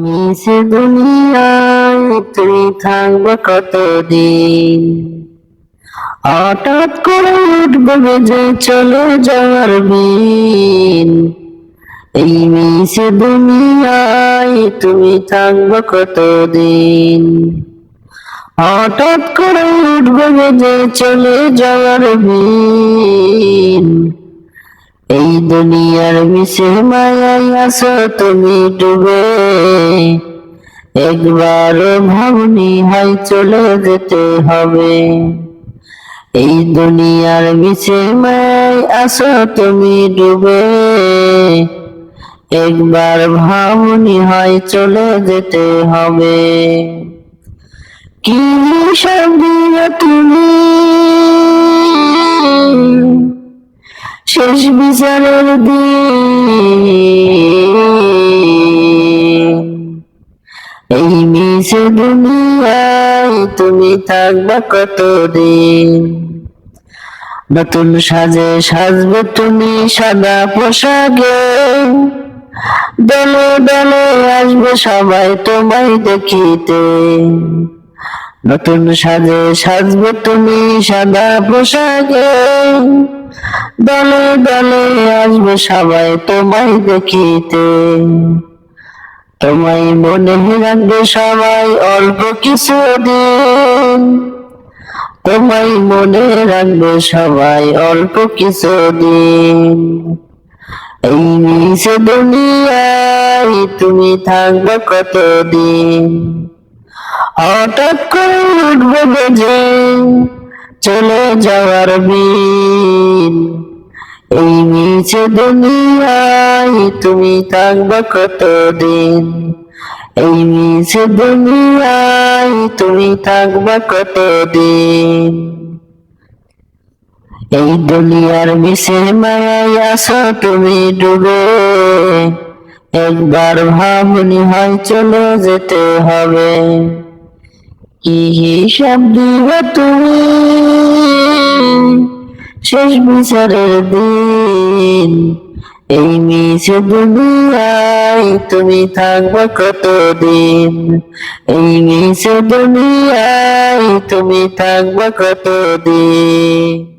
মিশে দুনিয়ায় তুমি থাকবে কতদিন? হঠাৎ করে উঠবে বেজে চলে যাওয়ার বিন। এই মিশে দুনিয়ায় তুমি থাকবে কতদিন? হঠাৎ করে উঠবে বেজে চলে যাওয়ার বিন। এই দুনিয়ার মিশে মায়ায় আছো তুমি ডুবে, একবার ভাবনি হয় চলে যেতে হবে। এই দুনিয়ার মিশে মায়ায় আছো তুমি ডুবে, একবার ভাবনি হয় চলে যেতে হবে। কি সব দিলে তুমি শেষ বিচারের দিন। এই মিশে দুনিয়ায় তুমি থাকবে কতদিন? নতুন সাজে সাজবে তুমি সাদা পোশাকে, দলে দলে আসবে সবাই তোমায় দেখিতে। নতুন সাজে সাজবে তুমি সাদা পোশাকে, দলে দলে আসবে সবাই তোমায় দেখিতে। তোমায় মনে রাখবে সবাই অল্প কিছুদিন, তোমায় মনে রাখবে সবাই অল্প কিছুদিন। এই মিশে দুনিয়ায় তুমি থাকবে কতদিন? হঠাৎ করে উঠবে বেজে চলে যাওয়ার বিন। এই মিশে দুনিয়ায় তুমি থাকবে কতদিন? এই মিশে দুনিয়ায় তুমি থাকবে কতদিন? এই দুনিয়ার মিশে মায়ায় আছো তুমি ডুবে, একবার ভাবনি হয় চলে যেতে হবে। কি হিসাব দিবে তুমি শেষ বিচারের দিন? এই মিশে দুনিয়ায় তুমি থাকবে কতদিন? এই মিশে দুনিয়ায় তুমি থাকবে কতদিন?